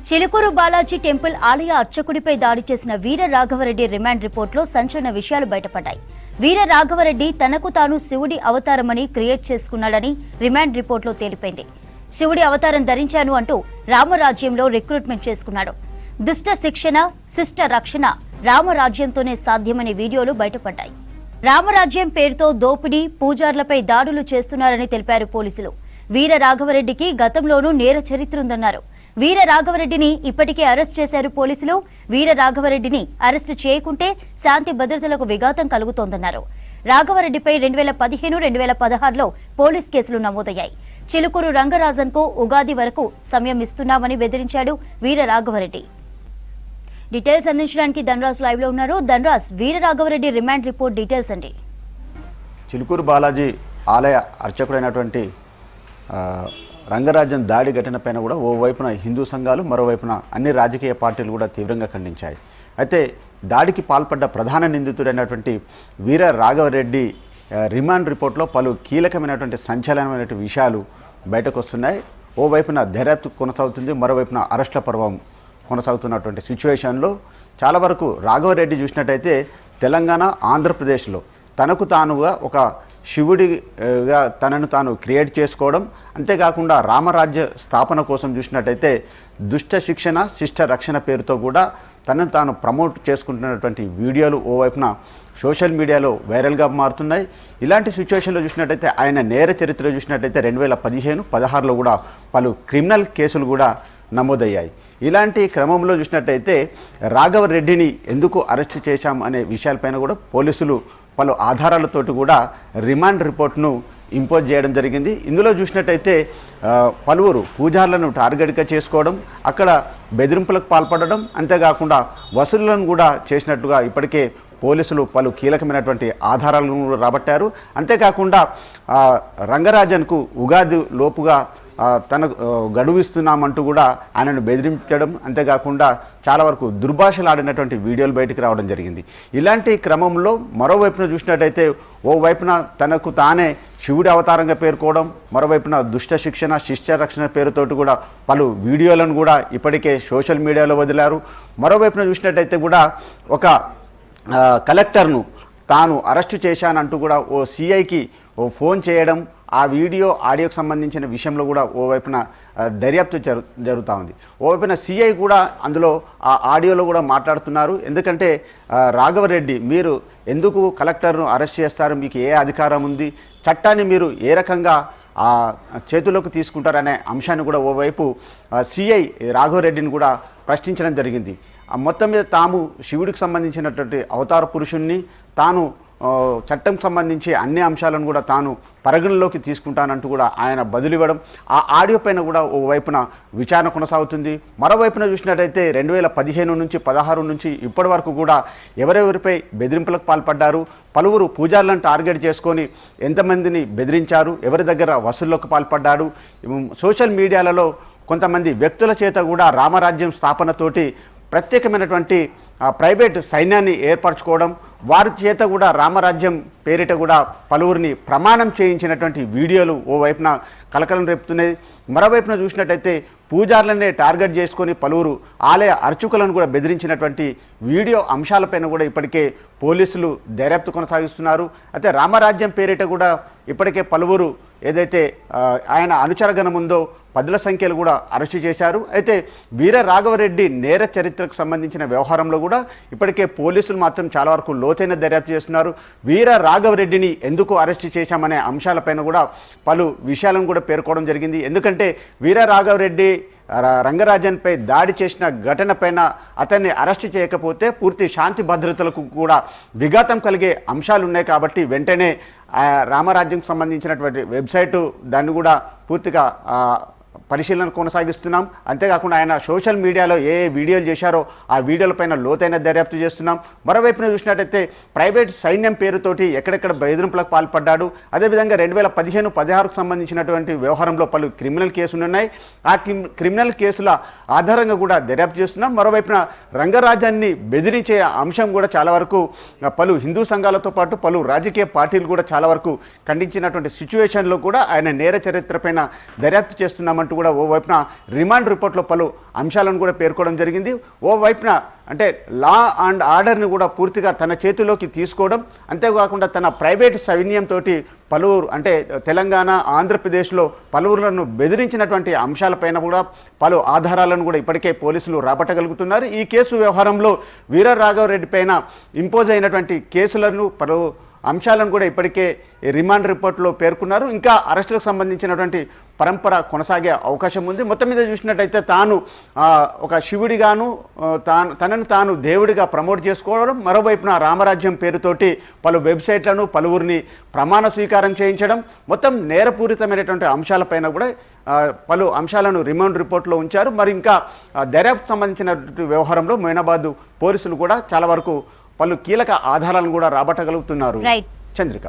Chilukuru Balaji temple ఆలయ అర్చకుడిపై దాడి చేసిన వీర రాఘవరెడ్డి రిమాండ్ రిపోర్టులో సంచలన విషయాలు బయటపడ్డాయి. వీర రాఘవరెడ్డి తనకు తాను శివుడి అవతారమని క్రియేట్ చేసుకున్నాడని రిమాండ్ రిపోర్టులో తేలిపోయింది. శివుడి అవతారం ధరించాను అంటూ రామరాజ్యంలో రిక్రూట్మెంట్ చేసుకున్నాడు. దుష్ట శిక్షణ, శిష్ట రక్షణ రామరాజ్యంతోనే సాధ్యమనే వీడియోలు బయటపడ్డాయి. రామరాజ్యం పేరుతో దోపిడీ, పూజార్లపై దాడులు చేస్తున్నారని తెలిపారు పోలీసులు. వీర రాఘవరెడ్డికి గతంలోనూ నేర చరిత్ర ఉందన్నారు. వీర రాఘవరెడ్డిని ఇప్పటికే అరెస్ట్ చేశారు పోలీసులు. వీర రాఘవరెడ్డిని అరెస్టు చేయకుంటే శాంతి భద్రతలకు విఘాతం కలుగుతోందన్నారు. రాఘవరెడ్డిపై 2015, 2016లో పోలీస్ కేసులు నమోదయ్యాయి. చిలుకూరు రంగరాజన్కు ఉగాది వరకు సమయం ఇస్తున్నామని బెదిరించాడు వీర రాఘవరెడ్డి. డీటెయిల్స్ అందించడానికి ధనరాజ్ లైవ్ లో ఉన్నారు. ధనరాజ్, వీర రాఘవరెడ్డి రిమాండ్ రిపోర్ట్ డీటెయిల్స్ అండి. చిలుకూరు బాలాజీ ఆలయ అర్చకుడైనటువంటి రంగరాజన్ దాడి ఘటనపైన కూడా ఓవైపున హిందూ సంఘాలు, మరోవైపున అన్ని రాజకీయ పార్టీలు కూడా తీవ్రంగా ఖండించాయి. అయితే దాడికి పాల్పడ్డ ప్రధాన నిందితుడైనటువంటి వీర రాఘవరెడ్డి రిమాండ్ రిపోర్ట్లో పలు కీలకమైనటువంటి సంచలనమైనటువంటి విషయాలు బయటకు వస్తున్నాయి. ఓవైపున దర్యాప్తు కొనసాగుతుంది, మరోవైపున అరెస్టుల పర్వం కొనసాగుతున్నటువంటి సిచ్యువేషన్లో చాలా వరకు రాఘవరెడ్డి చూసినట్టయితే తెలంగాణ, ఆంధ్రప్రదేశ్లో తనకు తానుగా ఒక శివుడిగా తనను తాను క్రియేట్ చేసుకోవడం, అంతేకాకుండా రామరాజ్య స్థాపన కోసం చూసినట్టయితే దుష్ట శిక్షణ, శిష్ట రక్షణ పేరుతో కూడా తనను తాను ప్రమోట్ చేసుకుంటున్నటువంటి వీడియోలు ఓవైపున సోషల్ మీడియాలో వైరల్గా మారుతున్నాయి. ఇలాంటి సిచ్యువేషన్లో చూసినట్టయితే ఆయన నేర చరిత్ర చూసినట్టయితే 2015, 2016లో కూడా పలు క్రిమినల్ కేసులు కూడా నమోదయ్యాయి. ఇలాంటి క్రమంలో చూసినట్టయితే రాఘవరెడ్డిని ఎందుకు అరెస్టు చేశాం అనే విషయాలపైన కూడా పోలీసులు పలు ఆధారాలతోటి కూడా రిమాండ్ రిపోర్ట్ను ఇంపోజ్ చేయడం జరిగింది. ఇందులో చూసినట్టయితే పలువురు పూజార్లను టార్గెట్గా చేసుకోవడం, అక్కడ బెదిరింపులకు పాల్పడడం, అంతేకాకుండా వసూళ్లను కూడా చేసినట్టుగా ఇప్పటికే పోలీసులు పలు కీలకమైనటువంటి ఆధారాలను రాబట్టారు. అంతేకాకుండా రంగరాజన్కు ఉగాది లోపుగా తన గడువిస్తున్నామంటూ కూడా ఆయనను బెదిరించడం, అంతేకాకుండా చాలా వరకు దుర్భాషలాడినటువంటి వీడియోలు బయటికి రావడం జరిగింది. ఇలాంటి క్రమంలో మరోవైపున చూసినట్టయితే ఓవైపున తనకు తానే శివుడి అవతారంగా పేర్కోవడం, మరోవైపున దుష్ట శిక్షణ, శిష్ట రక్షణ పేరుతోటి కూడా పలు వీడియోలను కూడా ఇప్పటికే సోషల్ మీడియాలో వదిలారు. మరోవైపున చూసినట్టయితే కూడా ఒక కలెక్టర్ను తాను అరెస్టు చేశానంటూ కూడా ఓ సిఐకి ఫోన్ చేయడం, ఆ వీడియో ఆడియోకి సంబంధించిన విషయంలో కూడా ఓవైపున దర్యాప్తు జరుగుతూ ఉంది. ఓవైపున సిఐ కూడా అందులో ఆ ఆడియోలో కూడా మాట్లాడుతున్నారు. ఎందుకంటే రాఘవరెడ్డి, మీరు ఎందుకు కలెక్టర్ను అరెస్ట్ చేస్తారు, మీకు ఏ అధికారం ఉంది, చట్టాన్ని మీరు ఏ రకంగా చేతుల్లోకి తీసుకుంటారనే అంశాన్ని కూడా ఓవైపు సిఐ రాఘవరెడ్డిని కూడా ప్రశ్నించడం జరిగింది. మొత్తం మీద తాము శివుడికి సంబంధించినటువంటి అవతార పురుషుణ్ణి, తాను చట్టం సంబంధించి అన్ని అంశాలను కూడా తాను పరిగణలోకి తీసుకుంటానంటూ కూడా ఆయన బదులివ్వడం, ఆ ఆడియో పైన కూడా ఓ వైపున విచారణ కొనసాగుతుంది. మరోవైపున చూసినట్టయితే 2015 నుంచి 16 నుంచి ఇప్పటి వరకు కూడా ఎవరెవరిపై బెదిరింపులకు పాల్పడ్డారు, పలువురు పూజారులను టార్గెట్ చేసుకొని ఎంతమందిని బెదిరించారు, ఎవరి దగ్గర వసూళ్లకు పాల్పడ్డాడు, సోషల్ మీడియాలలో కొంతమంది వ్యక్తుల చేత కూడా రామరాజ్యం స్థాపనతోటి ప్రత్యేకమైనటువంటి ప్రైవేట్ సైన్యాన్ని ఏర్పరచుకోవడం, వారి చేత కూడా రామరాజ్యం పేరిట కూడా పలువురిని ప్రమాణం చేయించినటువంటి వీడియోలు ఓవైపున కలకలం రేపుతున్నాయి. మరోవైపున చూసినట్టయితే పూజార్లనే టార్గెట్ చేసుకొని పలువురు ఆలయ అర్చకులను కూడా బెదిరించినటువంటి వీడియో అంశాలపైన కూడా ఇప్పటికే పోలీసులు దర్యాప్తు కొనసాగిస్తున్నారు. అయితే రామరాజ్యం పేరిట కూడా ఇప్పటికే పలువురు ఏదైతే ఆయన అనుచరగణం ఉందో పదుల సంఖ్యలు కూడా అరెస్టు చేశారు. అయితే వీర రాఘవరెడ్డి నేర చరిత్రకు సంబంధించిన వ్యవహారంలో కూడా ఇప్పటికే పోలీసులు మాత్రం చాలా వరకు లోతైన దర్యాప్తు చేస్తున్నారు. వీర రాఘవరెడ్డిని ఎందుకు అరెస్టు చేశామనే అంశాలపైన కూడా పలు విషయాలను కూడా పేర్కోవడం జరిగింది. ఎందుకంటే వీర రాఘవరెడ్డి రంగరాజన్పై దాడి చేసిన ఘటన పైన అతన్ని అరెస్టు చేయకపోతే పూర్తి శాంతి భద్రతలకు కూడా విఘాతం కలిగే అంశాలు ఉన్నాయి. కాబట్టి వెంటనే రామరాజ్యంకు సంబంధించినటువంటి వెబ్సైటు దాన్ని కూడా పూర్తిగా పరిశీలన కొనసాగిస్తున్నాం. అంతేకాకుండా ఆయన సోషల్ మీడియాలో ఏ వీడియోలు చేశారో ఆ వీడియోలపైన లోతైన దర్యాప్తు చేస్తున్నాం. మరోవైపున చూసినట్టయితే ప్రైవేట్ సైన్యం పేరుతోటి ఎక్కడెక్కడ బెదిరింపులకు పాల్పడ్డాడు, అదేవిధంగా 2015, 16కు సంబంధించినటువంటి వ్యవహారంలో పలు క్రిమినల్ కేసులు ఉన్నాయి. ఆ క్రిమినల్ కేసుల ఆధారంగా కూడా దర్యాప్తు చేస్తున్నాం. మరోవైపున రంగరాజాన్ని బెదిరించే అంశం కూడా చాలా వరకు పలు హిందూ సంఘాలతో పాటు పలు రాజకీయ పార్టీలు కూడా చాలా వరకు ఖండించినటువంటి సిచ్యువేషన్లో కూడా ఆయన నేర చరిత్ర పైన దర్యాప్తు చేస్తున్నామంటూ అంటూ కూడా ఓవైపున రిమాండ్ రిపోర్ట్లో పలు అంశాలను కూడా పేర్కోవడం జరిగింది. ఓవైపున అంటే లా అండ్ ఆర్డర్ని కూడా పూర్తిగా తన చేతిలోకి తీసుకోవడం, అంతేకాకుండా తన ప్రైవేట్ సైన్యంతో పలువురు అంటే తెలంగాణ ఆంధ్రప్రదేశ్లో పలువురులను బెదిరించినటువంటి అంశాలపైన కూడా పలు ఆధారాలను కూడా ఇప్పటికే పోలీసులు రాబట్టగలుగుతున్నారు. ఈ కేసు వ్యవహారంలో వీర రాఘవరెడ్డి పైన ఇంపోజ్ అయినటువంటి కేసులను పలు అంశాలను కూడా ఇప్పటికే రిమాండ్ రిపోర్ట్లో పేర్కొన్నారు. ఇంకా అరెస్టులకు సంబంధించినటువంటి పరంపర కొనసాగే అవకాశం ఉంది. మొత్తం మీద చూసినట్టయితే తాను ఒక శివుడిగాను తనను తాను దేవుడిగా ప్రమోట్ చేసుకోవడం, మరోవైపున రామరాజ్యం పేరుతోటి పలు వెబ్సైట్లను పలువురిని ప్రమాణ స్వీకారం చేయించడం, మొత్తం నేరపూరితమైనటువంటి అంశాలపైన కూడా పలు అంశాలను రిమాండ్ రిపోర్ట్లో ఉంచారు. మరి ఇంకా దర్యాప్తు సంబంధించినటువంటి వ్యవహారంలో మొయినాబాద్ పోలీసులు కూడా చాలా వరకు పలు కీలక ఆధారాలను కూడా రాబట్టగలుగుతున్నారు. రైట్ చంద్రిక.